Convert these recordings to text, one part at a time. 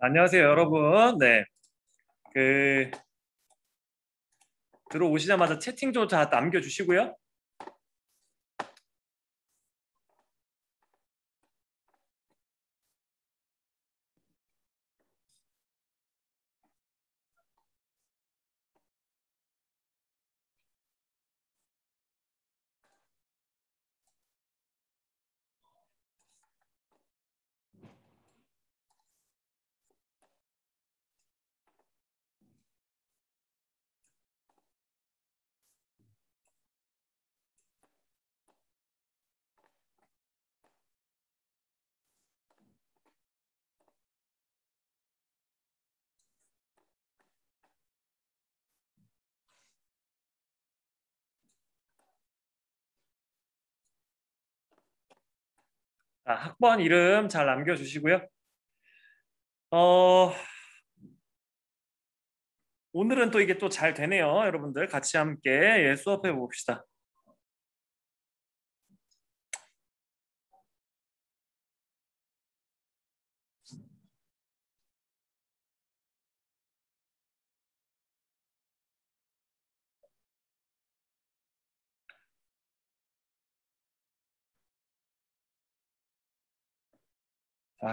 안녕하세요, 여러분. 네, 그 들어오시자마자 채팅 좀 다 남겨주시고요. 학번 이름 잘 남겨주시고요. 어, 오늘은 또 이게 또 잘 되네요, 여러분들. 같이 함께 수업해 봅시다.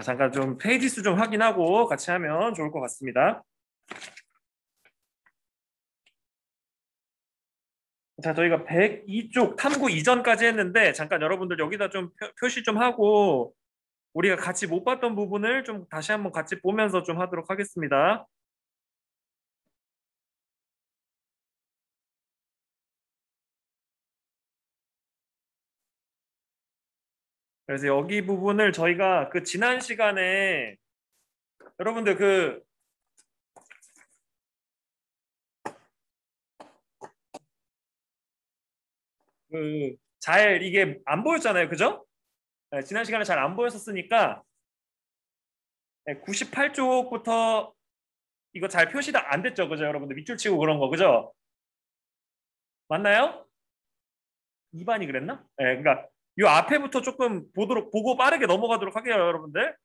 잠깐 좀 페이지 수 좀 확인하고 같이 하면 좋을 것 같습니다. 자, 저희가 102쪽 탐구 이전까지 했는데 잠깐 여러분들 여기다 좀 표시 좀 하고 우리가 같이 못 봤던 부분을 좀 다시 한번 같이 보면서 좀 하도록 하겠습니다. 그래서 여기 부분을 저희가 그 지난 시간에 여러분들 잘 이게 안 보였잖아요. 그죠? 네, 지난 시간에 잘 안 보였었으니까 98쪽부터 이거 잘 표시가 안 됐죠. 그죠? 여러분들 밑줄 치고 그런 거. 그죠? 맞나요? 2반이 그랬나? 네, 그러니까 이 앞에부터 조금 보고 빠르게 넘어가도록 할게요. 여러분들.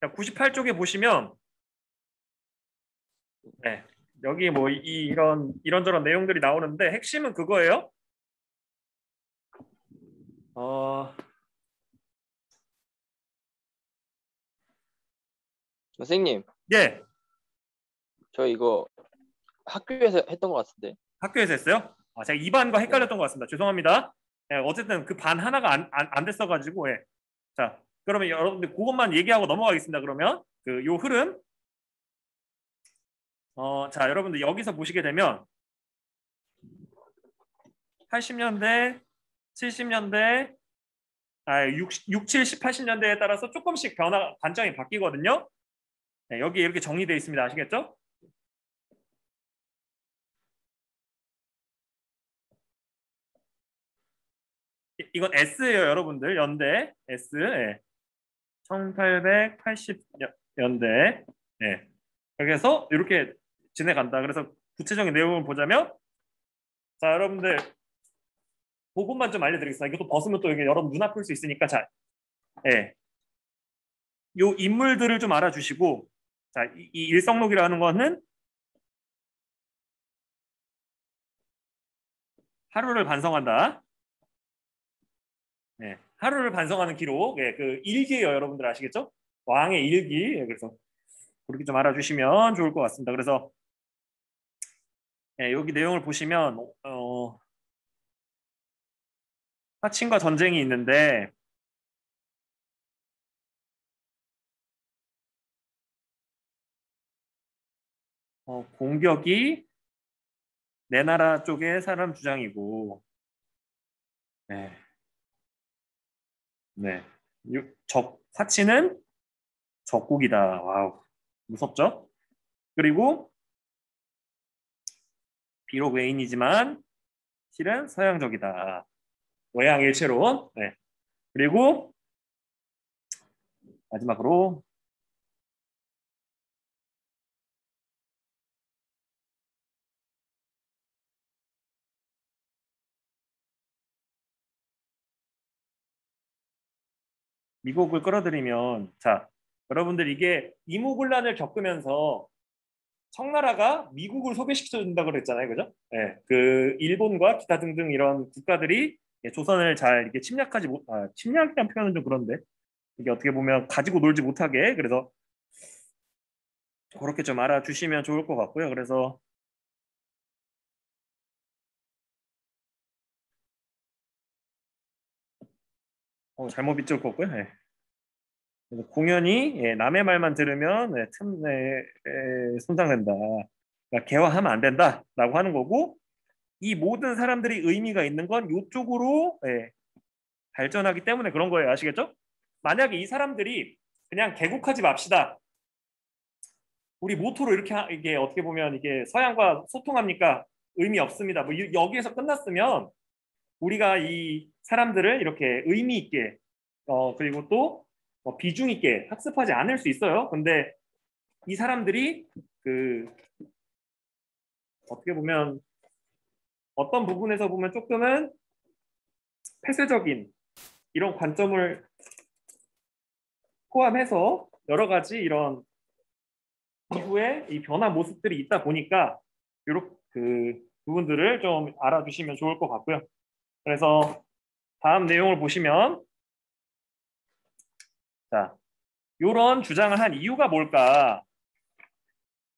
98쪽에 보시면 네, 여기 뭐 이런저런 내용들이 나오는데 핵심은 그거예요. 어, 선생님, 예, 저 이거 학교에서 했던 것 같은데. 학교에서 했어요. 제가 2반과 네. 헷갈렸던 것 같습니다. 죄송합니다. 예, 어쨌든 그 반 하나가 안 됐어가지고, 예. 자, 그러면 여러분들 그것만 얘기하고 넘어가겠습니다. 그러면 요 흐름, 자, 여러분들 여기서 보시게 되면 80년대, 70년대, 70, 80년대에 따라서 조금씩 관점이 바뀌거든요. 네, 여기 이렇게 정리되어 있습니다. 아시겠죠? 이건 S예요, 여러분들. 연대 S. 예. 1880년대. 예. 그래서 이렇게 지내간다. 그래서 구체적인 내용을 보자면, 자, 여러분들 그것만 좀 알려드리겠습니다. 이것도 벗으면 또 이게 여러분 눈 아플 수 있으니까, 자, 예. 요 인물들을 좀 알아주시고, 자, 이 일성록이라는 거는 하루를 반성한다. 예. 하루를 반성하는 기록. 예. 그 일기예요, 여러분들 아시겠죠? 왕의 일기. 예, 그래서 그렇게 좀 알아주시면 좋을 것 같습니다. 그래서 예, 여기 내용을 보시면 사친과 전쟁이 있는데 공격이 내 나라 쪽의 사람 주장이고, 네, 네, 사치는 적국이다. 와우, 무섭죠? 그리고 비록 외인이지만 실은 서양적이다. 외양일체론. 네. 그리고 마지막으로 미국을 끌어들이면, 자, 여러분들 이게 이무군란을 겪으면서 청나라가 미국을 소개시켜준다 그랬잖아요, 그죠? 예, 그 일본과 기타 등등 이런 국가들이 조선을 잘 이게 침략하지 못, 침략이라는 표현은 좀 그런데 이게 어떻게 보면 가지고 놀지 못하게 그래서 그렇게 좀 알아주시면 좋을 것 같고요. 그래서 잘못 빗줄 거고요. 예. 그래서 공연이 남의 말만 들으면 틈내 손상된다. 그러니까 개화하면 안 된다라고 하는 거고 이 모든 사람들이 의미가 있는 건 이쪽으로 발전하기 때문에 그런 거예요. 아시겠죠? 만약에 이 사람들이 그냥 개국하지 맙시다. 우리 모토로 이렇게 이게 어떻게 보면 이게 서양과 소통합니까? 의미 없습니다. 뭐 여기에서 끝났으면 우리가 이 사람들을 이렇게 의미 있게 그리고 또 비중 있게 학습하지 않을 수 있어요. 근데 이 사람들이 그 어떻게 보면 어떤 부분에서 보면 조금은 폐쇄적인 이런 관점을 포함해서 여러 가지 이런 이후에 이 변화 모습들이 있다 보니까 이렇게 그 부분들을 좀 알아주시면 좋을 것 같고요. 그래서 다음 내용을 보시면 자, 이런 주장을 한 이유가 뭘까?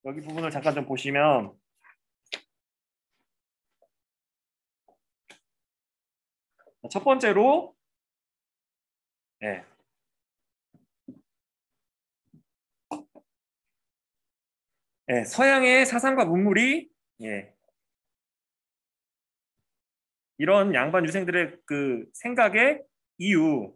여기 부분을 잠깐 좀 보시면 첫 번째로 예, 서양의 사상과 문물이 이런 양반 유생들의 그 생각의 이유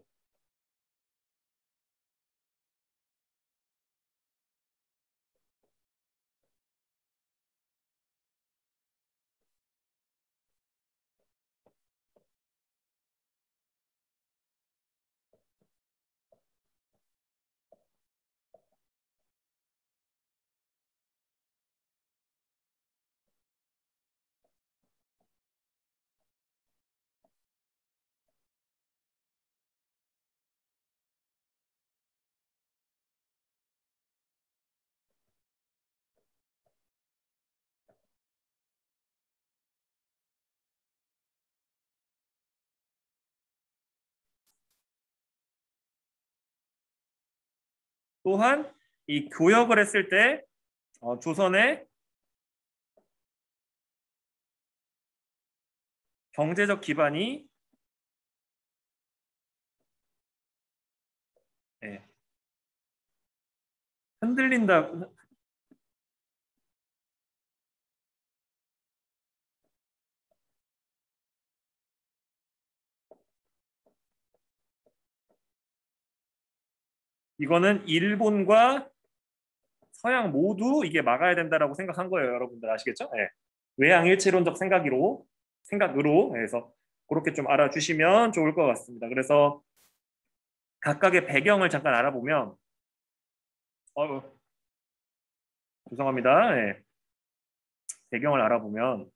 또한 이 교역을 했을 때 조선의 경제적 기반이 예, 흔들린다. 이거는 일본과 서양 모두 이게 막아야 된다라고 생각한 거예요, 여러분들 아시겠죠? 예. 외양일체론적 생각으로 해서 그렇게 좀 알아주시면 좋을 것 같습니다. 그래서 각각의 배경을 잠깐 알아보면 어, 죄송합니다. 예. 배경을 알아보면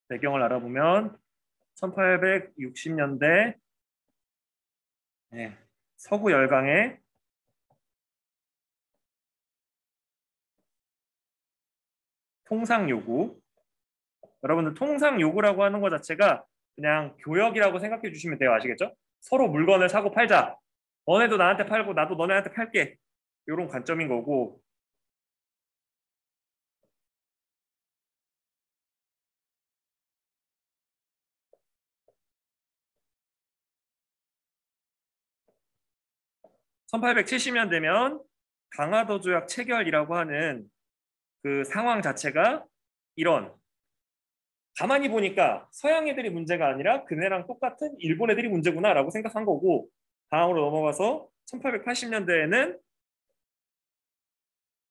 배경을 알아보면 1860년대 서구 열강의 통상 요구. 여러분들 통상 요구라고 하는 것 자체가 그냥 교역이라고 생각해 주시면 돼요. 아시겠죠? 서로 물건을 사고 팔자. 너네도 나한테 팔고 나도 너네한테 팔게. 이런 관점인 거고 1870년 되면 강화도 조약 체결이라고 하는 그 상황 자체가 이런 가만히 보니까 서양 애들이 문제가 아니라 그네랑 똑같은 일본 애들이 문제구나라고 생각한 거고 다음으로 넘어가서 1880년대에는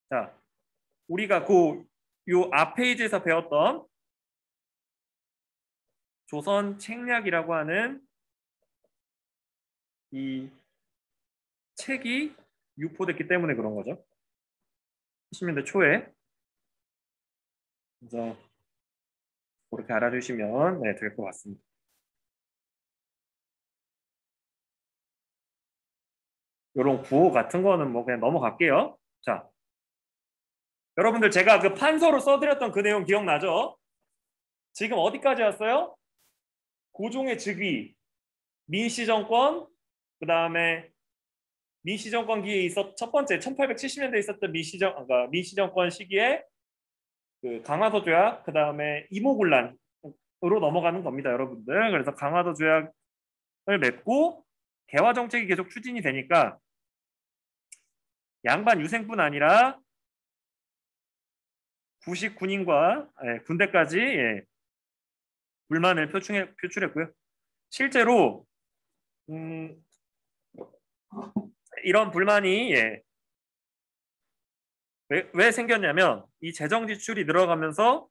자 우리가 그 요 앞 페이지에서 배웠던 조선 책략이라고 하는 이 책이 유포됐기 때문에 그런 거죠. 70년대 초에 그래서 그렇게 알아주시면 될 것 같습니다. 이런 구호 같은 거는 뭐 그냥 넘어갈게요. 자, 여러분들 제가 그 판서로 써드렸던 그 내용 기억나죠? 지금 어디까지 왔어요? 고종의 즉위, 민씨 정권, 그 다음에 민씨 정권기에 있었 첫 번째 1870년대에 있었던 그러니까 민씨 정권 시기에 그 강화도 조약, 그 다음에 이모군란으로 넘어가는 겁니다, 여러분들. 그래서 강화도 조약을 맺고 개화 정책이 계속 추진이 되니까 양반 유생뿐 아니라 구식 군인과 군대까지 불만을 표출했고요. 실제로 이런 불만이 왜 생겼냐면 이 재정 지출이 늘어가면서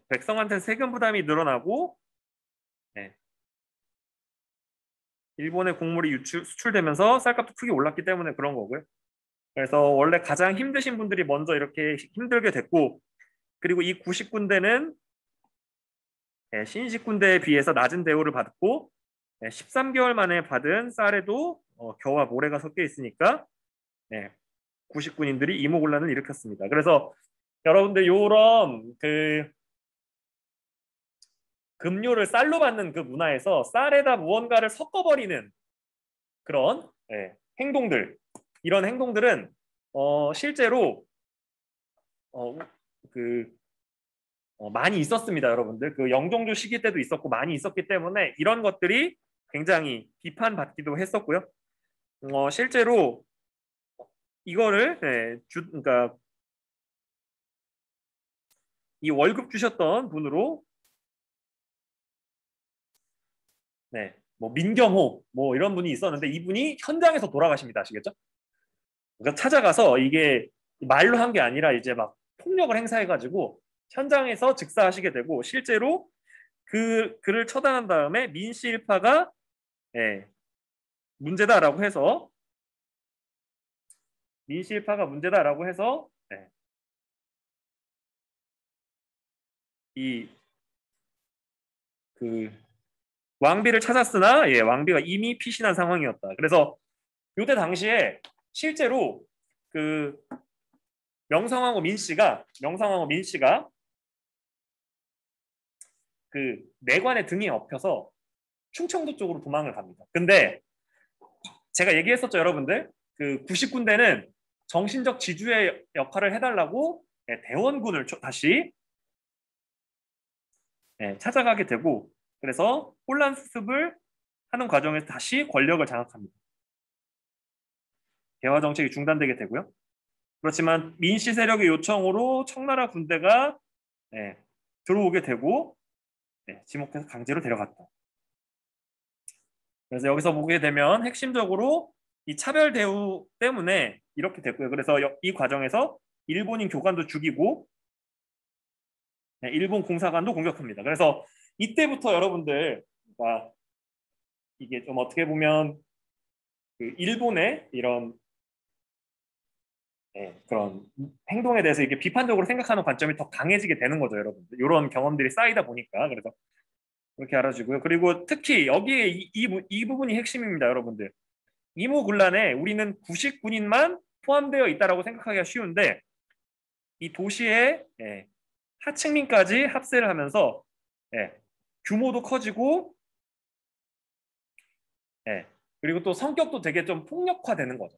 백성한테 세금 부담이 늘어나고 일본의 곡물이 수출되면서 쌀값도 크게 올랐기 때문에 그런 거고요. 그래서 원래 가장 힘드신 분들이 먼저 이렇게 힘들게 됐고, 그리고 이 구식군대는 신식군대에 비해서 낮은 대우를 받고 13개월 만에 받은 쌀에도 겨와 모래가 섞여 있으니까 구식군인들이 이모곤란을 일으켰습니다. 그래서 여러분들 이런 그 급료를 쌀로 받는 그 문화에서 쌀에다 무언가를 섞어버리는 그런 행동들, 이런 행동들은 실제로 그 많이 있었습니다, 여러분들. 그 영종조 시기 때도 있었고 많이 있었기 때문에 이런 것들이 굉장히 비판받기도 했었고요. 실제로 이거를 그러니까 이 월급 주셨던 분으로 뭐 민경호 뭐 이런 분이 있었는데 이분이 현장에서 돌아가십니다. 아시겠죠? 그러니까 찾아가서 이게 말로 한 게 아니라 이제 막 폭력을 행사해가지고 현장에서 즉사하시게 되고 실제로 그를 처단한 다음에 민씨 일파가 문제다라고 해서 민씨 일파가 문제다라고 해서 이 그 왕비를 찾았으나 왕비가 이미 피신한 상황이었다. 그래서 이때 당시에 실제로 그 명성황후 민씨가 그 내관의 등에 업혀서 충청도 쪽으로 도망을 갑니다. 근데 제가 얘기했었죠, 여러분들. 그 90군대는 정신적 지주의 역할을 해달라고 대원군을 다시 찾아가게 되고, 그래서 혼란 수습을 하는 과정에서 다시 권력을 장악합니다. 개화 정책이 중단되게 되고요. 그렇지만 민씨 세력의 요청으로 청나라 군대가 들어오게 되고 지목해서 강제로 데려갔다. 그래서 여기서 보게 되면 핵심적으로 이 차별 대우 때문에 이렇게 됐고요. 그래서 이 과정에서 일본인 교관도 죽이고 일본 공사관도 공격합니다. 그래서 이때부터 여러분들 이게 좀 어떻게 보면 그 일본의 이런 그런 행동에 대해서 이게 비판적으로 생각하는 관점이 더 강해지게 되는 거죠, 여러분들. 이런 경험들이 쌓이다 보니까. 그래서 그렇게 알아주고요. 그리고 특히 여기에 이 부분이 핵심입니다, 여러분들. 이모군란에 우리는 구식군인만 포함되어 있다라고 생각하기가 쉬운데 이 도시의 하층민까지 합세를 하면서 규모도 커지고 그리고 또 성격도 되게 좀 폭력화되는 거죠.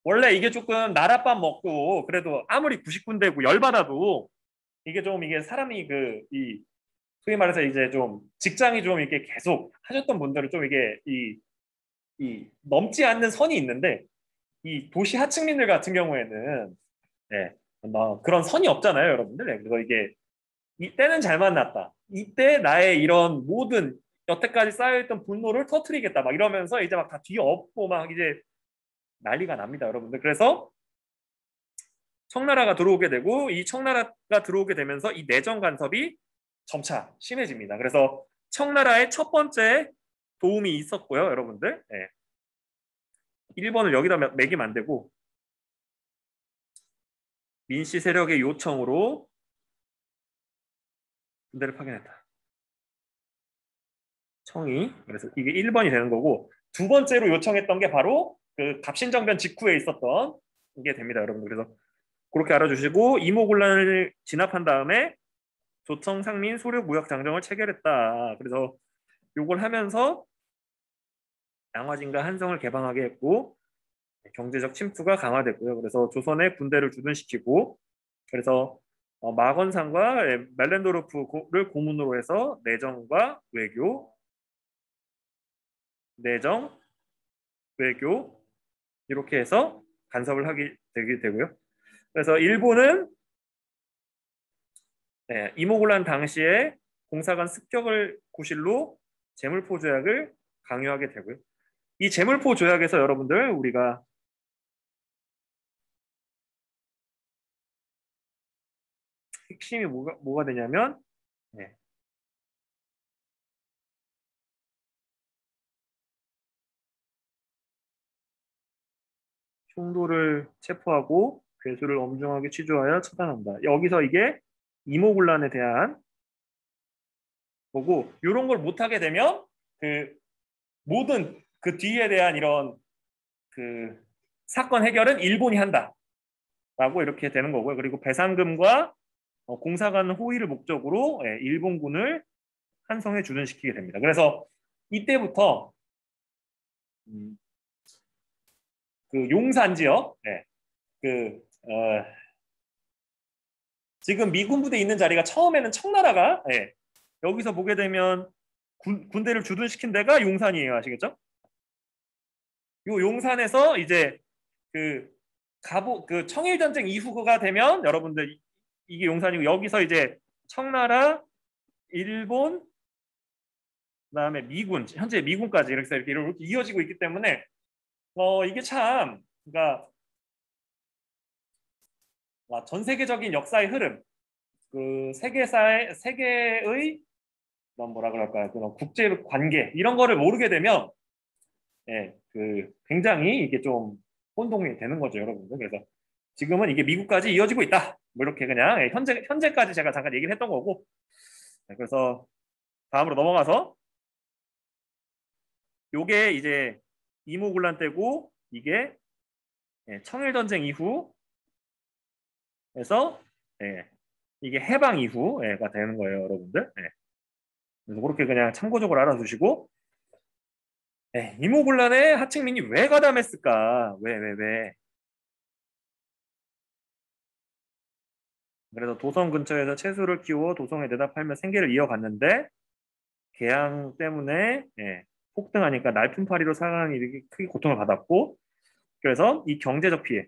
원래 이게 조금 나랏밥 먹고 그래도 아무리 구식군대고 열받아도 이게 사람이 소위 말해서 이제 좀 직장이 좀 이렇게 계속 하셨던 분들은 좀 이게 이 넘지 않는 선이 있는데 이 도시 하층민들 같은 경우에는 그런 선이 없잖아요, 여러분들. 그래서 이게 이때는 잘 만났다. 이때 나의 이런 모든 여태까지 쌓여있던 분노를 터트리겠다. 막 이러면서 이제 막 다 뒤엎고 막 이제 난리가 납니다, 여러분들. 그래서 청나라가 들어오게 되고 이 청나라가 들어오게 되면서 이 내정 간섭이 점차 심해집니다. 그래서 청나라의 첫 번째 도움이 있었고요, 여러분들. 일본을 여기다 매기면 안 되고 민씨 세력의 요청으로 군대를 파견했다. 청이 그래서 이게 1번이 되는 거고 두 번째로 요청했던 게 바로 그 갑신정변 직후에 있었던 게 됩니다, 여러분들. 그래서 그렇게 알아주시고 이모군란을 진압한 다음에 조청, 상민, 소륙, 무역 장정을 체결했다. 그래서 요걸 하면서 양화진과 한성을 개방하게 했고 경제적 침투가 강화됐고요. 그래서 조선의 군대를 주둔시키고 그래서 마건상과 멜렌도르프를 고문으로 해서 내정과 외교, 내정, 외교 이렇게 해서 간섭을 하게 되게 되고요. 그래서 일본은 이모군란 당시에 공사관 습격을 구실로 제물포 조약을 강요하게 되고요. 이 제물포 조약에서 여러분들 우리가 핵심이 뭐가 되냐면 총도를 체포하고 괴수를 엄중하게 취조하여 처단한다. 여기서 이게 이모군란에 대한 거고 이런 걸 못하게 되면 그 모든 그 뒤에 대한 이런 그 사건 해결은 일본이 한다라고 이렇게 되는 거고요. 그리고 배상금과 공사관 호위를 목적으로 일본군을 한성에 주둔시키게 됩니다. 그래서 이때부터 그 용산 지역, 지금 미군 부대 있는 자리가 처음에는 청나라가 여기서 보게 되면 군대를 주둔시킨 데가 용산이에요. 아시겠죠? 요 용산에서 이제 그 청일 전쟁 이후가 되면 여러분들 이게 용산이고 여기서 이제 청나라, 일본, 그다음에 미군, 현재 미군까지 이렇게 이어지고 있기 때문에 이게 참 그러니까 전 세계적인 역사의 흐름, 그 세계의 뭐라 그럴까요? 그런 국제 관계 이런 거를 모르게 되면 그 굉장히 이게 좀 혼동이 되는 거죠, 여러분들. 그래서 지금은 이게 미국까지 이어지고 있다. 뭐 이렇게 그냥 현재까지 제가 잠깐 얘기를 했던 거고. 그래서 다음으로 넘어가서 요게 이제 이모군란 때고 이게 청일 전쟁 이후에서 이게 해방 이후가 되는 거예요, 여러분들. 그래서 그렇게 그냥 참고적으로 알아두시고 이모군란에 하층민이 왜 가담했을까? 왜? 그래서 도성 근처에서 채소를 키워 도성에 내다 팔며 생계를 이어갔는데 개항 때문에 폭등하니까 날품팔이로 살아가는 일이 크게 고통을 받았고 그래서 이 경제적 피해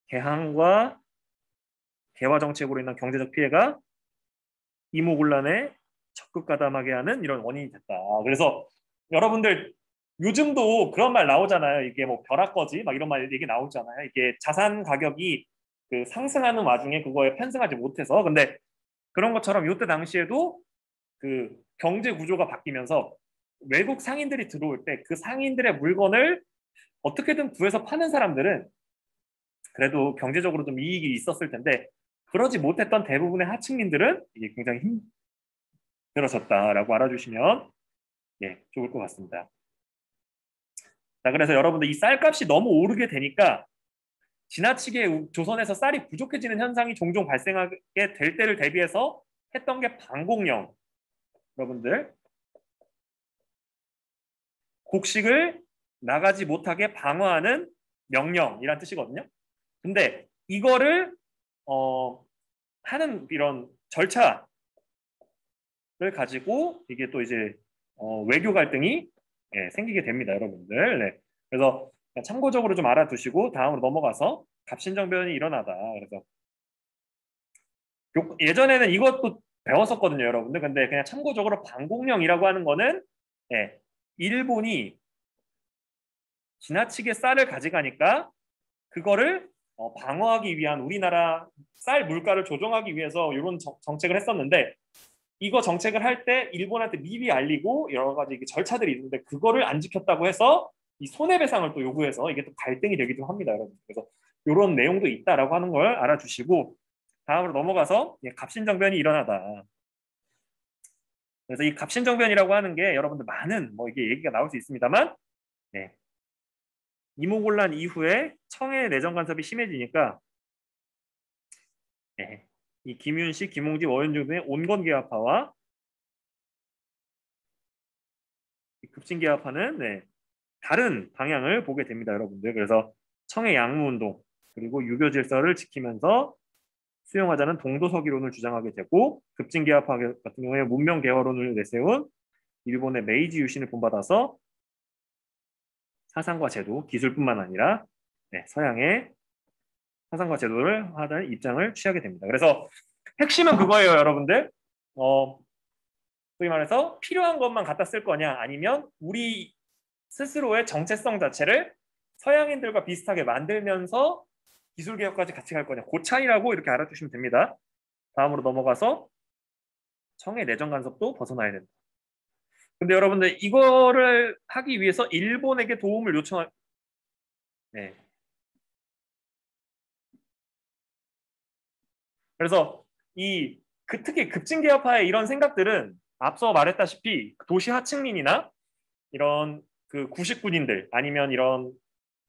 개항과 개화 정책으로 인한 경제적 피해가 이모군란에 적극 가담하게 하는 이런 원인이 됐다. 그래서 여러분들 요즘도 그런 말 나오잖아요. 이게 뭐 벼락거지 막 이런 말 얘기 나오잖아요. 이게 자산 가격이 그 상승하는 와중에 그거에 편승하지 못해서 근데 그런 것처럼 이때 당시에도 그 경제 구조가 바뀌면서 외국 상인들이 들어올 때 그 상인들의 물건을 어떻게든 구해서 파는 사람들은 그래도 경제적으로 좀 이익이 있었을 텐데 그러지 못했던 대부분의 하층민들은 이게 굉장히 힘들어졌다라고 알아주시면 좋을 것 같습니다. 자, 그래서 여러분들 이 쌀값이 너무 오르게 되니까 지나치게 조선에서 쌀이 부족해지는 현상이 종종 발생하게 될 때를 대비해서 했던 게 방공령. 여러분들 곡식을 나가지 못하게 방어하는 명령이란 뜻이거든요. 근데 이거를 하는 이런 절차를 가지고 이게 또 이제 외교 갈등이 생기게 됩니다, 여러분들. 네. 그래서 참고적으로 좀 알아두시고 다음으로 넘어가서 갑신정변이 일어나다. 그래서 예전에는 이것도 배웠었거든요, 여러분들. 근데 그냥 참고적으로 방공령이라고 하는 거는 일본이 지나치게 쌀을 가져가니까 그거를 방어하기 위한 우리나라 쌀 물가를 조정하기 위해서 이런 정책을 했었는데 이거 정책을 할 때 일본한테 미리 알리고 여러 가지 절차들이 있는데 그거를 안 지켰다고 해서 이 손해배상을 또 요구해서 이게 또 갈등이 되기도 합니다, 여러분. 그래서 이런 내용도 있다라고 하는 걸 알아주시고 다음으로 넘어가서 갑신정변이 일어나다. 그래서 이 갑신정변이라고 하는 게 여러분들 많은 뭐 이게 얘기가 나올 수 있습니다만, 네. 이모곤란 이후에 청해 내정 간섭이 심해지니까, 네. 이 김윤식, 김홍지, 원윤중 등의 온건계합파와 급진계합파는 네. 다른 방향을 보게 됩니다, 여러분들. 그래서 청해 양무운동 그리고 유교 질서를 지키면서 수용하자는 동도서기론을 주장하게 되고, 급진계합파 같은 경우에 문명개화론을 내세운 일본의 메이지 유신을 본받아서 사상과 제도, 기술뿐만 아니라 네, 서양의 사상과 제도를 하다는 입장을 취하게 됩니다. 그래서 핵심은 그거예요, 여러분들. 소위 말해서 필요한 것만 갖다 쓸 거냐, 아니면 우리 스스로의 정체성 자체를 서양인들과 비슷하게 만들면서 기술개혁까지 같이 갈 거냐, 그 차이라고 이렇게 알아주시면 됩니다. 다음으로 넘어가서 청해 내정 간섭도 벗어나야 된다. 근데 여러분들 이거를 하기 위해서 일본에게 도움을 요청할, 네. 그래서 특히 급진계합파의 이런 생각들은 앞서 말했다시피 도시 하층민이나 이런 그 구식군인들 아니면 이런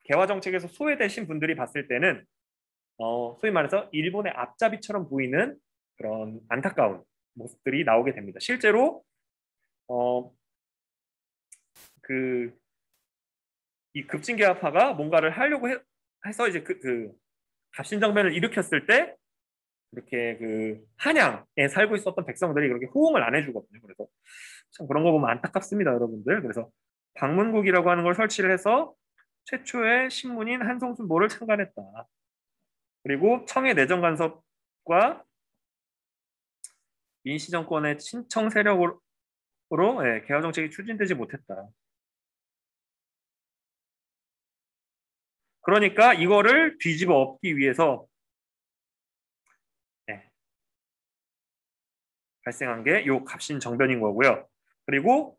개화 정책에서 소외되신 분들이 봤을 때는 소위 말해서 일본의 앞잡이처럼 보이는 그런 안타까운 모습들이 나오게 됩니다. 실제로 이 급진계합파가 뭔가를 하려고 해서 이제 그 갑신정변을 일으켰을 때 이렇게 그 한양에 살고 있었던 백성들이 그렇게 호응을 안 해주거든요. 그래서 참 그런 거 보면 안타깝습니다, 여러분들. 그래서 방문국이라고 하는 걸 설치를 해서 최초의 신문인 한성순보를 창간했다. 그리고 청해 내정 간섭과 민시정권의 친청 세력으로 개화 정책이 추진되지 못했다. 그러니까 이거를 뒤집어 엎기 위해서 발생한 게 요 갑신정변인 거고요. 그리고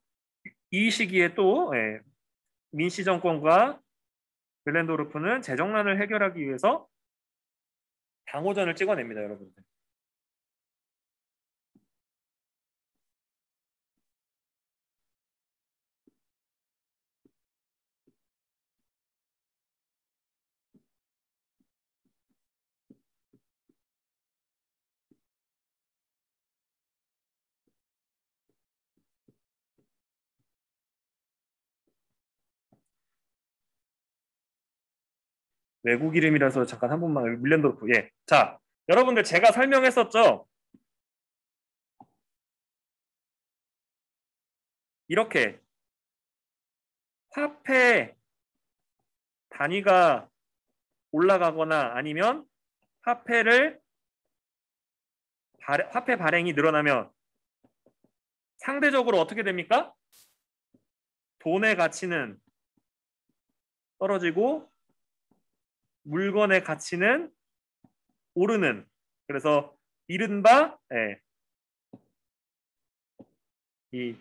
이 시기에 또 민씨 정권과 글렌도르프는 재정난을 해결하기 위해서 당호전을 찍어냅니다, 여러분들. 외국 이름이라서 잠깐 한 번만, 밀렌도르프. 예. 자, 여러분들 제가 설명했었죠? 이렇게 화폐 단위가 올라가거나 아니면 화폐 발행이 늘어나면 상대적으로 어떻게 됩니까? 돈의 가치는 떨어지고 물건의 가치는 오르는, 그래서 이른바 이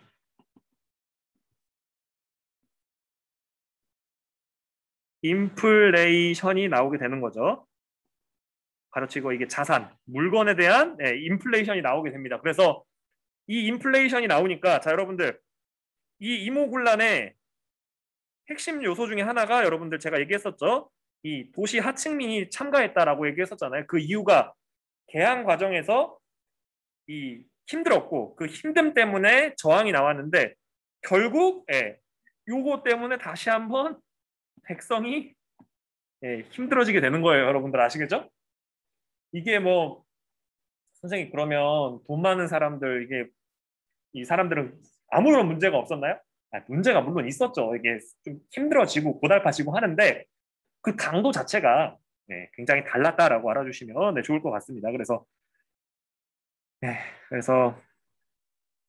인플레이션이 나오게 되는 거죠. 가로치고 이게 자산, 물건에 대한 인플레이션이 나오게 됩니다. 그래서 이 인플레이션이 나오니까, 자, 여러분들 이 이모군란의 핵심 요소 중에 하나가 여러분들 제가 얘기했었죠. 이 도시 하층민이 참가했다라고 얘기했었잖아요. 그 이유가 개항 과정에서 힘들었고 그 힘듦 때문에 저항이 나왔는데, 결국 요거 때문에 다시 한번 백성이 힘들어지게 되는 거예요. 여러분들 아시겠죠? 이게 뭐 선생님, 그러면 돈 많은 사람들, 이 사람들은 아무런 문제가 없었나요? 문제가 물론 있었죠. 이게 좀 힘들어지고 고달파지고 하는데 그 강도 자체가 굉장히 달랐다라고 알아주시면 좋을 것 같습니다. 그래서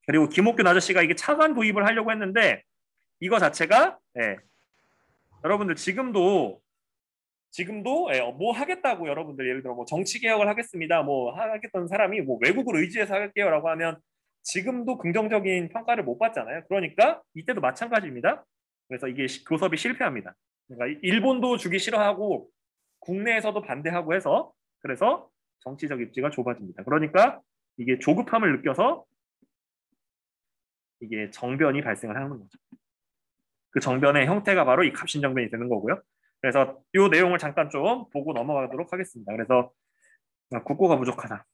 그리고 김옥균 아저씨가 이게 차관 도입을 하려고 했는데, 이거 자체가 여러분들 지금도 뭐 하겠다고, 여러분들 예를 들어 뭐 정치 개혁을 하겠습니다, 뭐 하겠던 사람이 뭐 외국을 의지해서 할게요라고 하면 지금도 긍정적인 평가를 못 받잖아요. 그러니까 이때도 마찬가지입니다. 그래서 이게 교섭이 실패합니다. 그러니까 일본도 주기 싫어하고 국내에서도 반대하고 해서, 그래서 정치적 입지가 좁아집니다. 그러니까 이게 조급함을 느껴서 이게 정변이 발생을 하는 거죠. 그 정변의 형태가 바로 이 갑신정변이 되는 거고요. 그래서 이 내용을 잠깐 좀 보고 넘어가도록 하겠습니다. 그래서 국고가 부족하다.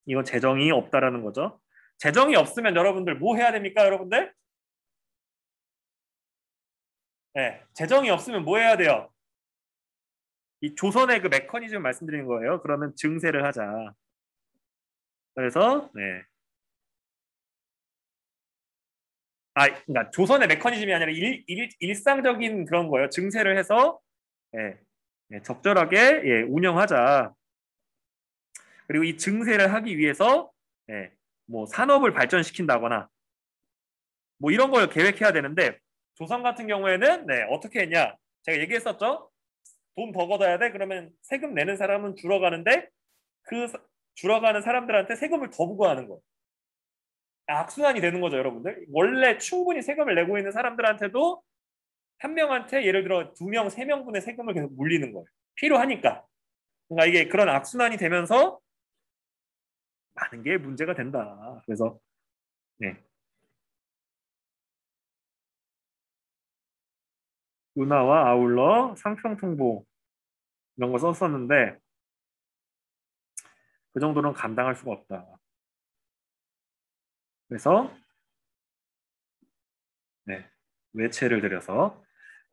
이건 재정이 없다라는 거죠. 재정이 없으면 여러분들 뭐 해야 됩니까, 여러분들? 네, 재정이 없으면 뭐 해야 돼요? 이 조선의 그 메커니즘 말씀드리는 거예요. 그러면 증세를 하자. 그래서 네. 그러니까 조선의 메커니즘이 아니라 일상적인 그런 거예요. 증세를 해서 예, 적절하게 운영하자. 그리고 이 증세를 하기 위해서 뭐 산업을 발전시킨다거나 뭐 이런 걸 계획해야 되는데 조선 같은 경우에는 어떻게 했냐? 제가 얘기했었죠. 돈 더 걷어야 돼. 그러면 세금 내는 사람은 줄어가는데 그 줄어가는 사람들한테 세금을 더 부과하는 거예요. 악순환이 되는 거죠, 여러분들. 원래 충분히 세금을 내고 있는 사람들한테도 한 명한테 예를 들어 2명, 3명분의 세금을 계속 물리는 거예요. 필요하니까. 그러니까 이게 그런 악순환이 되면서 많은 게 문제가 된다. 그래서 네. 운하와 아울러 상평통보 이런 거 썼었는데 그 정도는 감당할 수가 없다. 그래서 외채를 들여서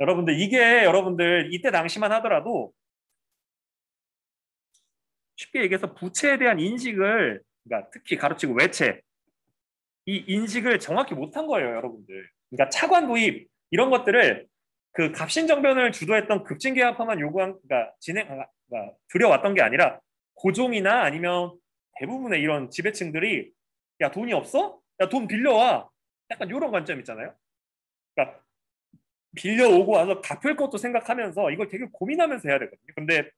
여러분들 이게 여러분들 이때 당시만 하더라도 쉽게 얘기해서 부채에 대한 인식을 그러니까 특히 가로치고 외채 이 인식을 정확히 못한 거예요, 여러분들. 그러니까 차관 도입 이런 것들을 그 갑신정변을 주도했던 급진개혁파만 요구한 그러니까 그러니까 들여왔던 게 아니라 고종이나 아니면 대부분의 이런 지배층들이 야 돈이 없어? 야 돈 빌려와. 약간 이런 관점 있잖아요. 그러니까 빌려오고 와서 갚을 것도 생각하면서 이걸 되게 고민하면서 해야 되거든요. 근데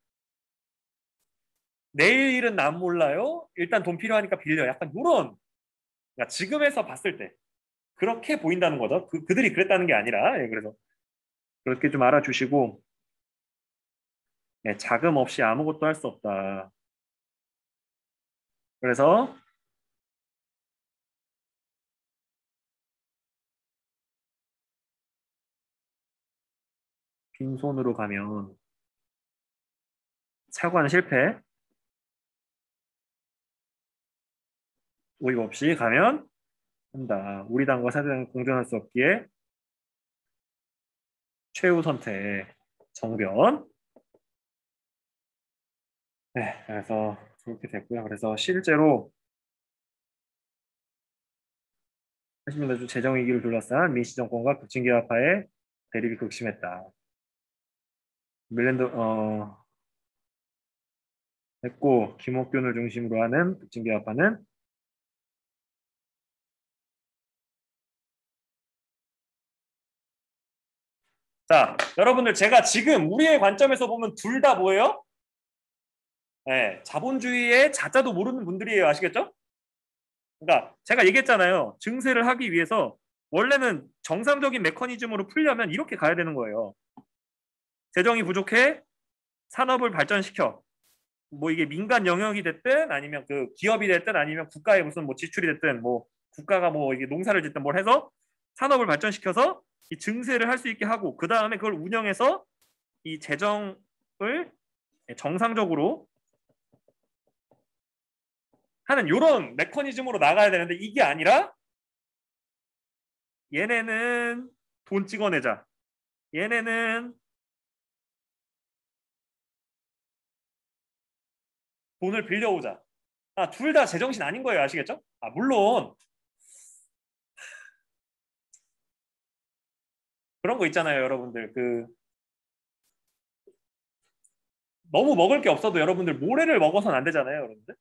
내일은 난 몰라요. 일단 돈 필요하니까 빌려. 약간 이런 그러니까 지금에서 봤을 때 그렇게 보인다는 거죠. 그들이 그랬다는 게 아니라 그래서 그렇게 좀 알아주시고 자금 없이 아무것도 할 수 없다. 그래서 빈손으로 가면 차관 실패, 오입 없이 가면 한다. 우리 당과 사대당은 공존할 수 없기에 최후 선택, 정변. 그래서 그렇게 됐고요. 그래서 실제로 80년대 중 재정위기를 둘러싼 민시정권과 급진개혁파의 대립이 극심했다. 밀랜드 했고 김옥균을 중심으로 하는 급진개혁파는 자, 여러분들 제가 지금 우리의 관점에서 보면 둘 다 뭐예요? 자본주의의 자자도 모르는 분들이에요. 아시겠죠? 그러니까 제가 얘기했잖아요. 증세를 하기 위해서 원래는 정상적인 메커니즘으로 풀려면 이렇게 가야 되는 거예요. 재정이 부족해 산업을 발전시켜. 뭐 이게 민간 영역이 됐든 아니면 그 기업이 됐든 아니면 국가의 무슨 뭐 지출이 됐든 뭐 국가가 뭐 이게 농사를 짓든 뭘 해서 산업을 발전시켜서 이 증세를 할 수 있게 하고 그 다음에 그걸 운영해서 이 재정을 정상적으로 하는 이런 메커니즘으로 나가야 되는데 이게 아니라 얘네는 돈 찍어내자. 얘네는 돈을 빌려오자. 둘 다 제정신 아닌 거예요. 아시겠죠? 물론 그런 거 있잖아요, 여러분들. 너무 먹을 게 없어도 여러분들 모래를 먹어서는 안 되잖아요, 여러분들.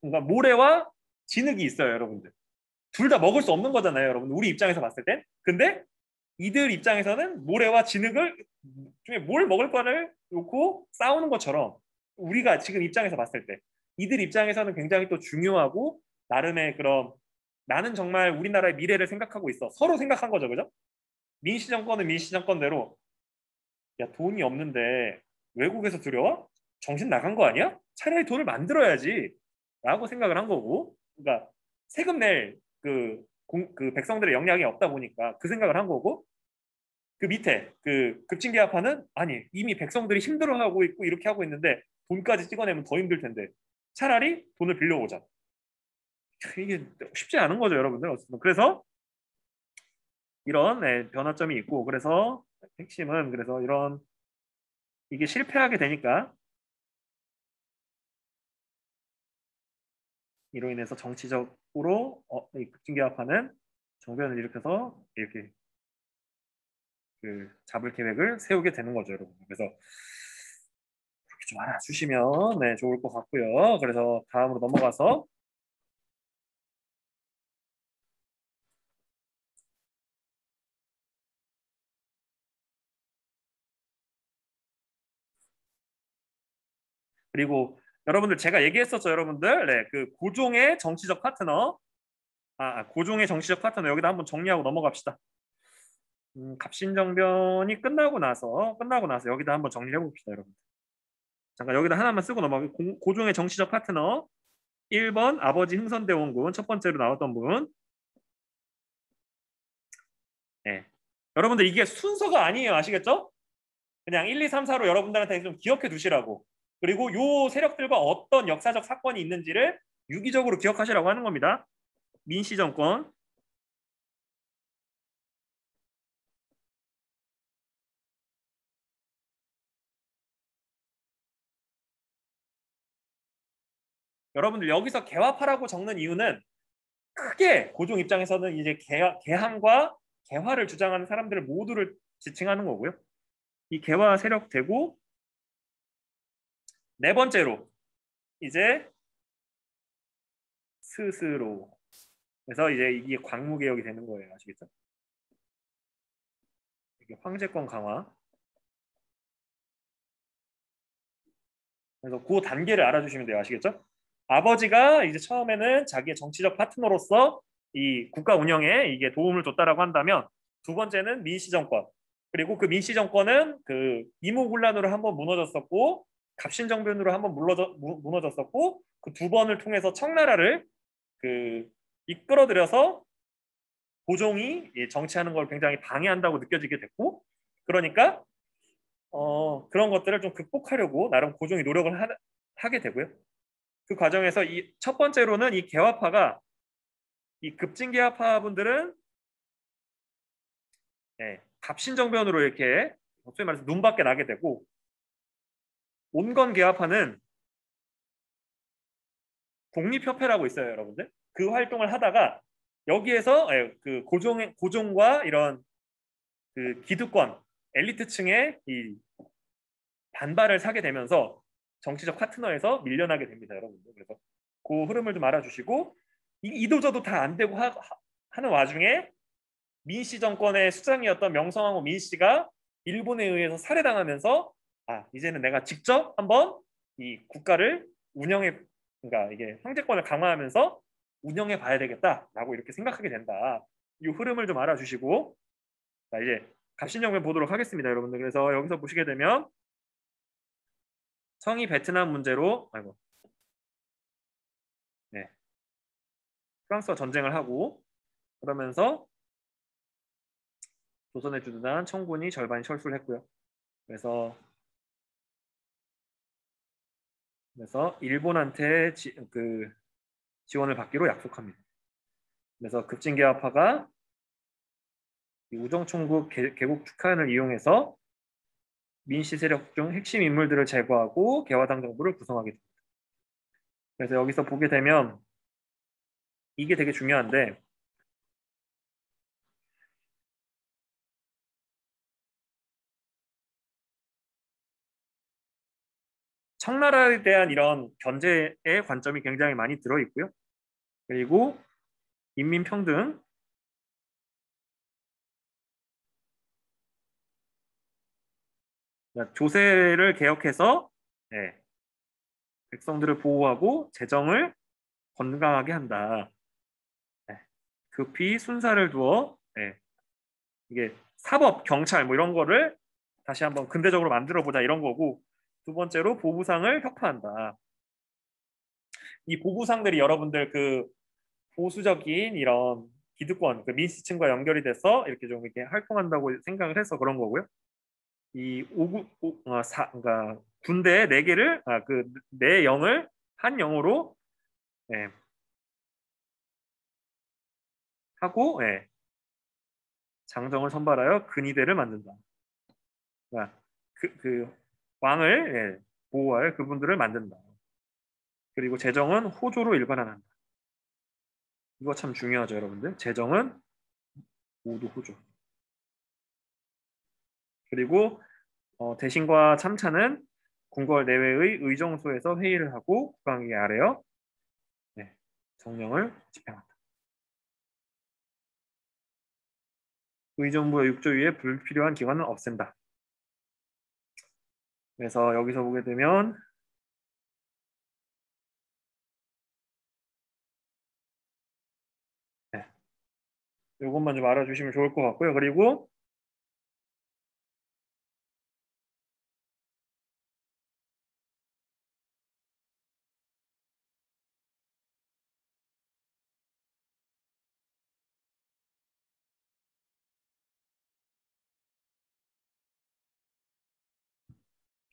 그러니까 모래와 진흙이 있어요, 여러분들. 둘 다 먹을 수 없는 거잖아요, 여러분. 우리 입장에서 봤을 땐. 근데 이들 입장에서는 모래와 진흙을 중에 뭘 먹을 거를 놓고 싸우는 것처럼 우리가 지금 입장에서 봤을 때 이들 입장에서는 굉장히 또 중요하고 나름의 그런 나는 정말 우리나라의 미래를 생각하고 있어. 서로 생각한 거죠, 그죠? 민시정권은 민시정권대로 야 돈이 없는데 외국에서 들여와? 정신 나간 거 아니야? 차라리 돈을 만들어야지 라고 생각을 한 거고 그러니까 세금 낼 그 그 백성들의 역량이 없다 보니까 그 생각을 한 거고 그 밑에 그 급진계합파는 아니 이미 백성들이 힘들어하고 있고 이렇게 하고 있는데 돈까지 찍어내면 더 힘들 텐데 차라리 돈을 빌려오자. 이게 쉽지 않은 거죠, 여러분들. 그래서 이런 변화점이 있고 그래서 핵심은 그래서 이런 이게 실패하게 되니까 이로 인해서 정치적으로 이 급진계합파는 정변을 일으켜서 이렇게 그 잡을 계획을 세우게 되는 거죠, 여러분. 그래서 그렇게 좀 알아주시면 좋을 것 같고요. 그래서 다음으로 넘어가서 그리고 여러분들 제가 얘기했었죠, 여러분들. 그 고종의 정치적 파트너, 고종의 정치적 파트너 여기다 한번 정리하고 넘어갑시다. 갑신정변이 끝나고 나서 여기다 한번 정리해 봅시다, 여러분. 잠깐 여기다 하나만 쓰고 넘어가고 고종의 정치적 파트너 1번 아버지 흥선대원군 첫 번째로 나왔던 분. 네. 여러분들 이게 순서가 아니에요, 아시겠죠? 그냥 1, 2, 3, 4로 여러분들한테 좀 기억해 두시라고. 그리고 요 세력들과 어떤 역사적 사건이 있는지를 유기적으로 기억하시라고 하는 겁니다. 민씨 정권, 여러분들 여기서 개화파라고 적는 이유는 크게 고종 입장에서는 이제 개항과 개화를 주장하는 사람들을 모두를 지칭하는 거고요. 이 개화 세력 되고 네 번째로 이제 스스로 그래서 이제 이게 광무개혁이 되는 거예요. 아시겠죠? 이게 황제권 강화. 그래서 그 단계를 알아주시면 돼요. 아시겠죠? 아버지가 이제 처음에는 자기의 정치적 파트너로서 이 국가 운영에 이게 도움을 줬다라고 한다면 두 번째는 민씨 정권. 그리고 그 민씨 정권은 그 이모군란으로 한번 무너졌었고 갑신정변으로 한번 무너졌었고 그 두 번을 통해서 청나라를 그 이끌어들여서 고종이 정치하는 걸 굉장히 방해한다고 느껴지게 됐고 그러니까 그런 것들을 좀 극복하려고 나름 고종이 노력을 하게 되고요. 그 과정에서 이 첫 번째로는 이 개화파가 이 급진개화파 분들은 갑신정변으로 이렇게 소위 말해서 눈밖에 나게 되고 온건개화파는 독립협회라고 있어요, 여러분들. 그 활동을 하다가 여기에서 그 고종과 이런 그 기득권 엘리트층의 이 반발을 사게 되면서 정치적 파트너에서 밀려나게 됩니다, 여러분들. 그래서 그 흐름을 좀 알아주시고 이도저도 다 안 되고 하는 와중에 민씨 정권의 수장이었던 명성황후 민씨가 일본에 의해서 살해당하면서 이제는 내가 직접 한번 이 국가를 그러니까 이게 황제권을 강화하면서 운영해 봐야 되겠다라고 이렇게 생각하게 된다. 이 흐름을 좀 알아주시고 자, 이제 갑신정변 보도록 하겠습니다, 여러분들. 그래서 여기서 보시게 되면 성이 베트남 문제로 프랑스와 전쟁을 하고 그러면서 조선에 주둔한 청군이 절반이 철수를 했고요. 그래서 일본한테 지원을 받기로 약속합니다. 그래서 급진개화파가 우정총국 개국 축하연을 이용해서 민씨 세력 중 핵심 인물들을 제거하고 개화당 정부를 구성하게 됩니다. 그래서 여기서 보게 되면 이게 되게 중요한데 청나라에 대한 이런 견제의 관점이 굉장히 많이 들어있고요. 그리고 인민평등, 조세를 개혁해서 백성들을 보호하고 재정을 건강하게 한다. 급히 순사를 두어 이게 사법, 경찰 뭐 이런 거를 다시 한번 근대적으로 만들어 보자 이런 거고 두 번째로 보부상을 혁파한다. 이 보부상들이 여러분들 그 보수적인 이런 기득권, 그 민씨층과 연결이 돼서 이렇게 좀 이렇게 활동한다고 생각을 해서 그런 거고요. 이 그러니까 군대 4개를 그네 영을 한 영으로 예, 하고 예, 장정을 선발하여 근위대를 만든다. 그러니까 그 왕을 예, 보호할 그분들을 만든다. 그리고 재정은 호조로 일관한다. 이거 참 중요하죠, 여러분들. 재정은 모두 호조. 그리고 대신과 참차는 궁궐 내외의 의정소에서 회의를 하고 국왕에게 아뢰어 네, 정령을 집행한다. 의정부의 육조 위에 불필요한 기관은 없앤다. 그래서 여기서 보게 되면 네, 이것만 좀 알아주시면 좋을 것 같고요. 그리고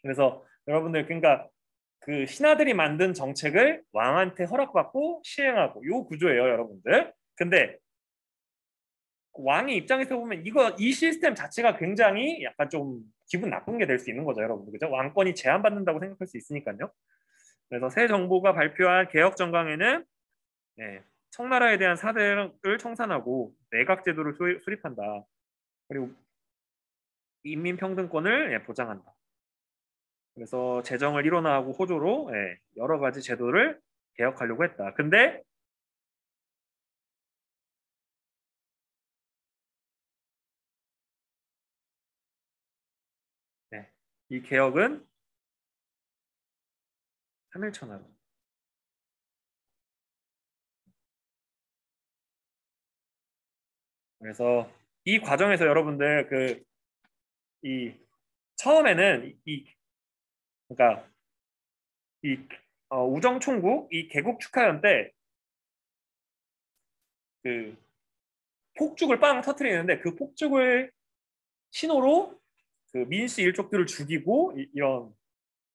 그래서 여러분들 그러니까 그 신하들이 만든 정책을 왕한테 허락받고 시행하고 요 구조예요, 여러분들. 근데 왕의 입장에서 보면 이 시스템 자체가 굉장히 약간 좀 기분 나쁜 게 될 수 있는 거죠, 여러분들. 그죠? 왕권이 제한받는다고 생각할 수 있으니까요. 그래서 새 정부가 발표한 개혁 정강에는 네, 청나라에 대한 사대를 청산하고 내각 제도를 수립한다. 그리고 인민평등권을 예, 보장한다. 그래서 재정을 일원화하고 호조로 예, 여러 가지 제도를 개혁하려고 했다. 근데 네, 이 개혁은 3일천하로. 그래서 이 과정에서 여러분들 이 처음에는 그러니까 이 우정총국 이 개국 축하연 때 그 폭죽을 빵 터트리는데 그 폭죽을 신호로 그 민씨 일족들을 죽이고 이런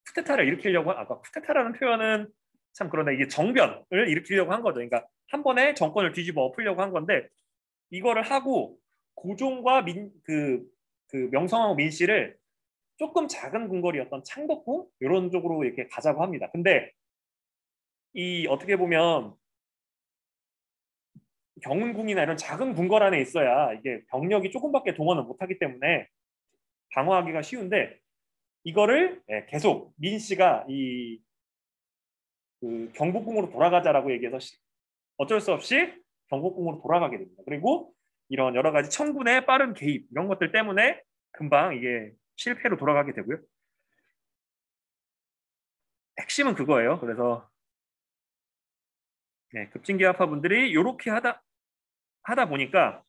쿠데타를 일으키려고 아까 쿠데타라는 표현은 참 그런데 이게 정변을 일으키려고 한 거죠. 그러니까 한 번에 정권을 뒤집어 엎으려고 한 건데 이거를 하고 고종과 그 명성황후 민씨를 조금 작은 궁궐이었던 창덕궁 이런 쪽으로 이렇게 가자고 합니다. 근데 이 어떻게 보면 경운궁이나 이런 작은 궁궐 안에 있어야 이게 병력이 조금밖에 동원을 못하기 때문에 방어하기가 쉬운데 이거를 예, 계속 민 씨가 그 경복궁으로 돌아가자라고 얘기해서 어쩔 수 없이 경복궁으로 돌아가게 됩니다. 그리고 이런 여러 가지 청군의 빠른 개입 이런 것들 때문에 금방 이게 실패로 돌아가게 되고요. 핵심은 그거예요. 그래서 네, 급진기아파 분들이 이렇게 하다 보니까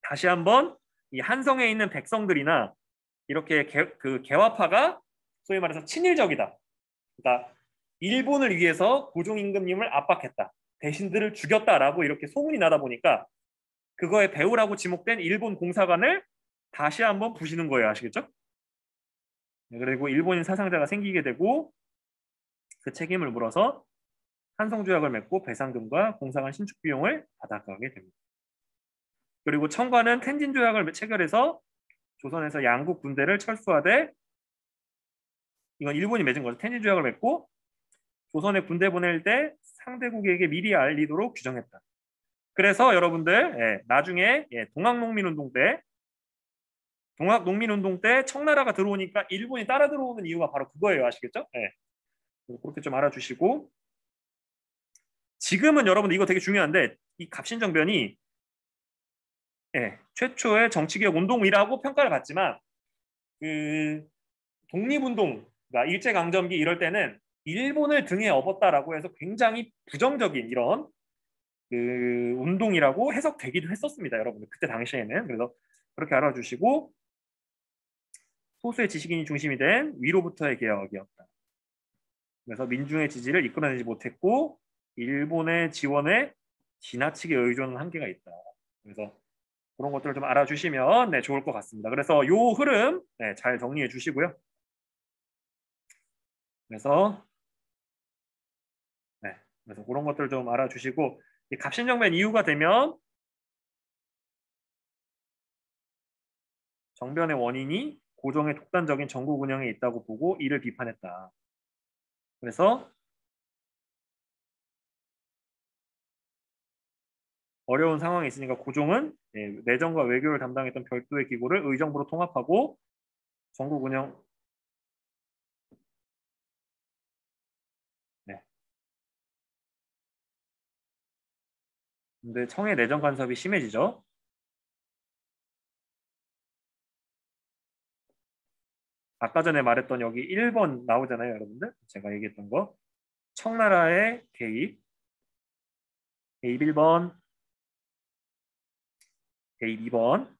다시 한번 이 한성에 있는 백성들이나 이렇게 그 개화파가 소위 말해서 친일적이다. 그러니까 일본을 위해서 고종 임금님을 압박했다. 대신들을 죽였다라고 이렇게 소문이 나다 보니까 그거에 배우라고 지목된 일본 공사관을 다시 한번 부시는 거예요. 아시겠죠? 네, 그리고 일본인 사상자가 생기게 되고 그 책임을 물어서 한성조약을 맺고 배상금과 공사관 신축 비용을 받아가게 됩니다. 그리고 청과는 텐진조약을 체결해서 조선에서 양국 군대를 철수하되 이건 일본이 맺은 거죠. 텐진조약을 맺고 조선에 군대 보낼 때 상대국에게 미리 알리도록 규정했다. 그래서 여러분들 나중에 동학농민운동 때 청나라가 들어오니까 일본이 따라 들어오는 이유가 바로 그거예요. 아시겠죠? 그렇게 좀 알아주시고 지금은 여러분 이거 되게 중요한데 이 갑신정변이 최초의 정치개혁 운동이라고 평가를 받지만 그 독립운동, 그러니까 일제강점기 이럴 때는 일본을 등에 업었다라고 해서 굉장히 부정적인 이런 그 운동이라고 해석되기도 했었습니다, 여러분들. 그때 당시에는. 그래서 그렇게 알아주시고 소수의 지식인이 중심이 된 위로부터의 개혁이었다. 그래서 민중의 지지를 이끌어내지 못했고 일본의 지원에 지나치게 의존은 한계가 있다. 그래서 그런 것들을 좀 알아주시면 네, 좋을 것 같습니다. 그래서 요 흐름 네, 잘 정리해 주시고요. 그래서 네, 그래서 그런 것들 좀 알아주시고 이 갑신정변 이유가 되면 정변의 원인이 고종의 독단적인 전국 운영에 있다고 보고 이를 비판했다. 그래서 어려운 상황이 있으니까 고종은 내정과 외교를 담당했던 별도의 기구를 의정부로 통합하고 전국 운영 네. 근데 청의 내정 간섭이 심해지죠. 아까 전에 말했던 여기 1번 나오잖아요, 여러분들. 제가 얘기했던 거. 청나라의 개입 1번, 개입 2번.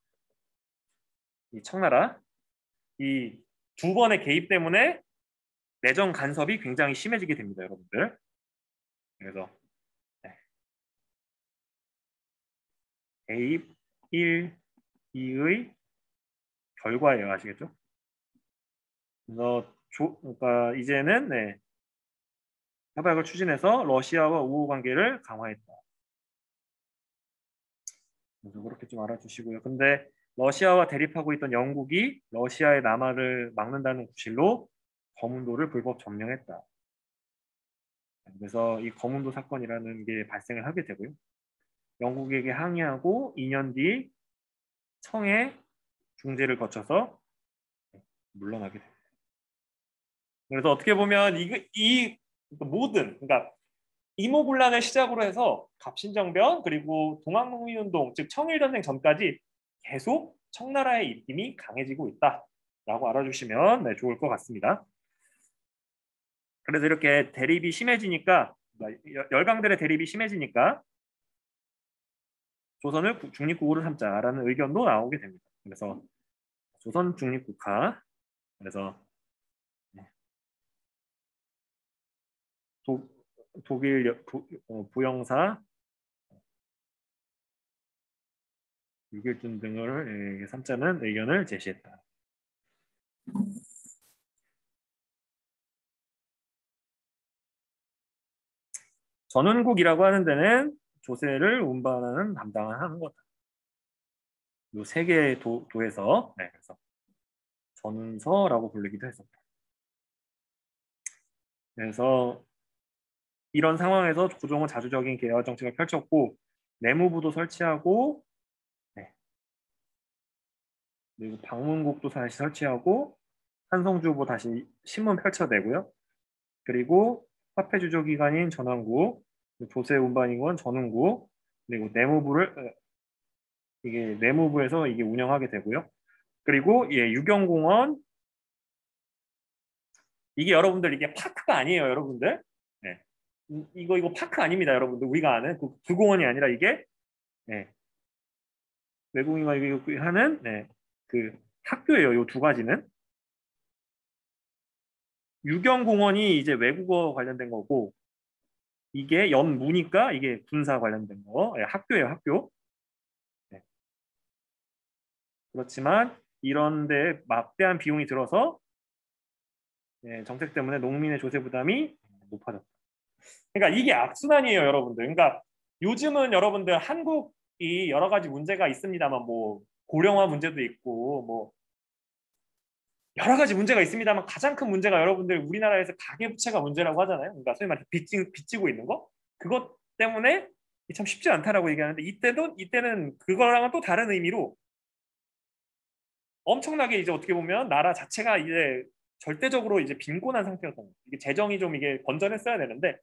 이 청나라 이 두 번의 개입 때문에 내정 간섭이 굉장히 심해지게 됩니다, 여러분들. 그래서 네. 개입 1, 2의 결과예요, 아시겠죠? 그래서 그러니까 이제는 네, 협약을 추진해서 러시아와 우호 관계를 강화했다. 그래서 그렇게 좀 알아주시고요. 근데 러시아와 대립하고 있던 영국이 러시아의 남하를 막는다는 구실로 거문도를 불법 점령했다. 그래서 이 거문도 사건이라는 게 발생을 하게 되고요. 영국에게 항의하고 2년 뒤 청의 중재를 거쳐서 물러나게 됩니다. 그래서 어떻게 보면 이 모든 그러니까 이모군란을 시작으로 해서 갑신정변 그리고 동학농민운동 즉 청일전쟁 전까지 계속 청나라의 입김이 강해지고 있다라고 알아주시면 네, 좋을 것 같습니다. 그래서 이렇게 대립이 심해지니까 열강들의 대립이 심해지니까 조선을 중립국으로 삼자라는 의견도 나오게 됩니다. 그래서 조선 중립국화 그래서 도, 독일 부영사 6일준 등을 삼자는 의견을 제시했다. 전운국이라고 하는 데는 조세를 운반하는 담당을 하는 거다. 이 세 개의 도에서 네, 그래서 전운서라고 부르기도 했었다. 그래서 이런 상황에서 고종은 자주적인 개혁 정책을 펼쳤고 내무부도 설치하고 네, 그리고 방문국도 다시 설치하고 한성주보 다시 신문 펼쳐내고요. 그리고 화폐 주조 기관인 전원국, 조세 운반인권 전운국, 그리고 내무부를 이게 내무부에서 이게 운영하게 되고요. 그리고 예, 유경공원 이게 여러분들 이게 파크가 아니에요, 여러분들. 네. 이거 파크 아닙니다, 여러분들. 우리가 아는 그 공원이 아니라 이게 네. 외국인과 하는 네. 그 학교예요. 이 두 가지는 유경공원이 이제 외국어 관련된 거고 이게 연무니까 이게 군사 관련된 거 네, 학교예요, 학교. 네. 그렇지만 이런데 막대한 비용이 들어서 네, 정책 때문에 농민의 조세 부담이 높아졌다. 그러니까 이게 악순환이에요, 여러분들. 그러니까 요즘은 여러분들 한국이 여러 가지 문제가 있습니다만 뭐 고령화 문제도 있고 뭐 여러 가지 문제가 있습니다만 가장 큰 문제가 여러분들 우리나라에서 가계부채가 문제라고 하잖아요. 그러니까 소위 말해서 빚지고 있는 거. 그것 때문에 참 쉽지 않다라고 얘기하는데 이때는 그거랑은 또 다른 의미로 엄청나게 이제 어떻게 보면 나라 자체가 이제 절대적으로 이제 빈곤한 상태였던 거예요. 이게 재정이 좀 이게 건전했어야 되는데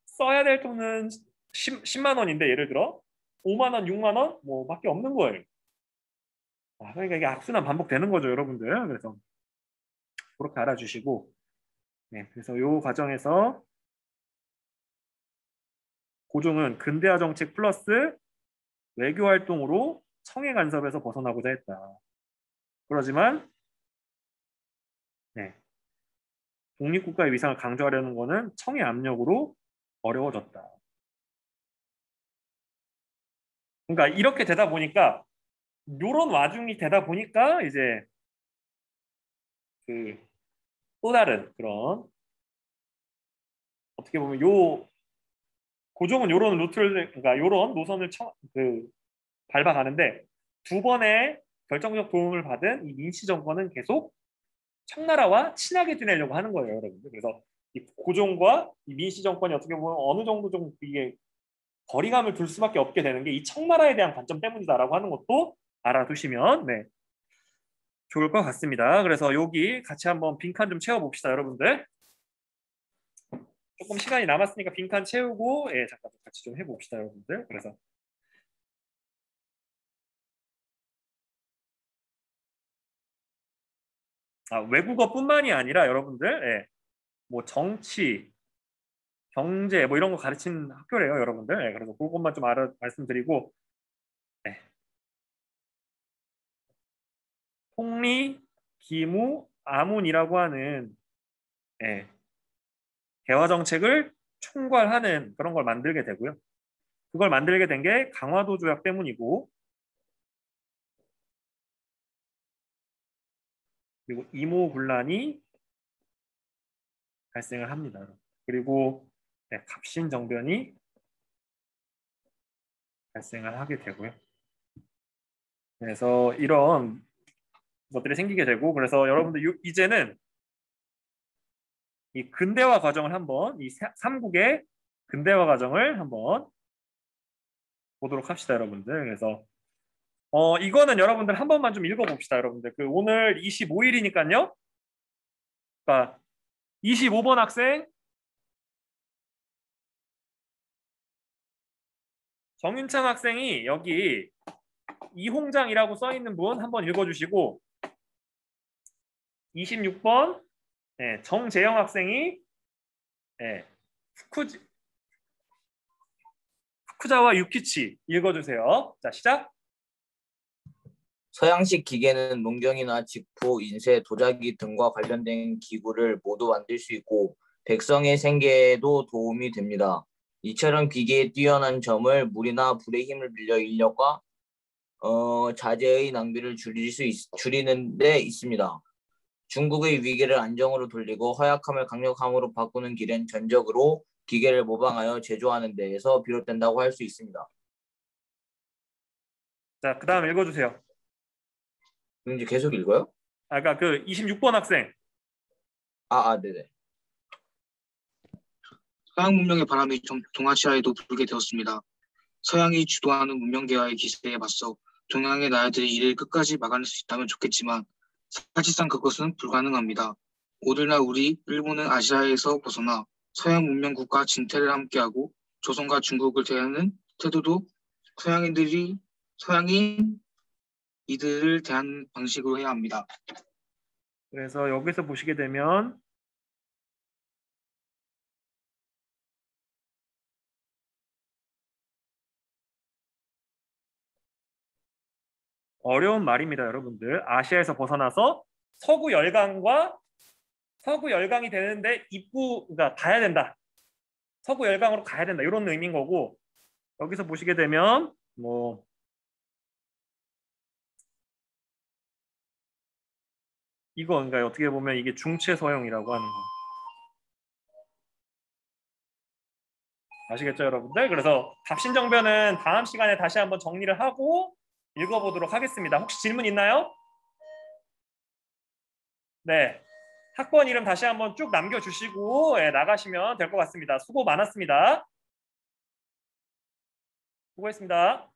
써야 될 돈은 10만 원인데 예를 들어 5만 원, 6만 원 뭐밖에 없는 거예요. 그러니까 이게 악순환 반복되는 거죠, 여러분들. 그래서 그렇게 알아주시고 네, 그래서 이 과정에서 고종은 근대화 정책 플러스 외교 활동으로 청해 간섭에서 벗어나고자 했다. 그러지만 네, 독립국가의 위상을 강조하려는 것은 청해 압력으로 어려워졌다. 그러니까 이렇게 되다 보니까 요런 와중이 되다 보니까 이제 그 또 다른 그런 어떻게 보면 요 고종은 요런 루트를 그러니까 요런 노선을 밟아가는데 두 번의 결정적 도움을 받은 이 민씨 정권은 계속 청나라와 친하게 지내려고 하는 거예요, 여러분들. 그래서 이 고종과 이 민씨 정권이 어떻게 보면 어느 정도 좀 이게 거리감을 둘 수밖에 없게 되는 게 이 청나라에 대한 관점 때문이다라고 하는 것도 알아두시면 네, 좋을 것 같습니다. 그래서 여기 같이 한번 빈칸 좀 채워봅시다, 여러분들. 조금 시간이 남았으니까 빈칸 채우고 예, 잠깐 같이 좀 해봅시다, 여러분들. 그래서 외국어뿐만이 아니라 여러분들 예, 뭐 정치, 경제 뭐 이런 거 가르치는 학교래요, 여러분들. 예, 그래서 그것만 좀 말씀드리고 예, 통리, 기무, 아문이라고 하는 예, 대화 정책을 총괄하는 그런 걸 만들게 되고요. 그걸 만들게 된 게 강화도 조약 때문이고 그리고 이모군란이 발생을 합니다. 그리고 네, 갑신정변이 발생을 하게 되고요. 그래서 이런 것들이 생기게 되고 그래서 여러분들 이제는 이 근대화 과정을 한번 이 삼국의 근대화 과정을 한번 보도록 합시다, 여러분들. 그래서 이거는 여러분들 한 번만 좀 읽어봅시다, 여러분들. 그 오늘 25일이니까요. 그러니까 25번 학생 정윤창 학생이 여기 이홍장이라고 써 있는 분 한번 읽어주시고 26번 네, 정재영 학생이 네, 후쿠자와 유키치 읽어주세요. 자, 시작. 서양식 기계는 문경이나 직포, 인쇄, 도자기 등과 관련된 기구를 모두 만들 수 있고 백성의 생계에도 도움이 됩니다. 이처럼 기계의 뛰어난 점을 물이나 불의 힘을 빌려 인력과 자재의 낭비를 줄이는 데 있습니다. 중국의 위기를 안정으로 돌리고 허약함을 강력함으로 바꾸는 길은 전적으로 기계를 모방하여 제조하는 데에서 비롯된다고 할 수 있습니다. 자, 그 다음 읽어주세요. 그럼 이제 계속 읽어요? 아까 그 26번 학생. 네네. 서양 문명의 바람이 동아시아에도 불게 되었습니다. 서양이 주도하는 문명 개화의 기세에 맞서 동양의 나라들이 이를 끝까지 막아낼 수 있다면 좋겠지만 사실상 그것은 불가능합니다. 오늘날 우리 일본은 아시아에서 벗어나 서양 문명국가 진퇴를 함께하고 조선과 중국을 대하는 태도도 서양인 이들을 대한 방식으로 해야 합니다. 그래서 여기서 보시게 되면 어려운 말입니다, 여러분들. 아시아에서 벗어나서 서구 열강이 되는데 그러니까 가야 된다. 서구 열강으로 가야 된다. 이런 의미인 거고 여기서 보시게 되면 뭐 이거 그러니까 어떻게 보면 이게 중체서형이라고 하는 거. 아시겠죠, 여러분들? 그래서 갑신정변은 다음 시간에 다시 한번 정리를 하고 읽어보도록 하겠습니다. 혹시 질문 있나요? 네. 학번 이름 다시 한번 쭉 남겨주시고 나가시면 될 것 같습니다. 수고 많았습니다. 수고했습니다.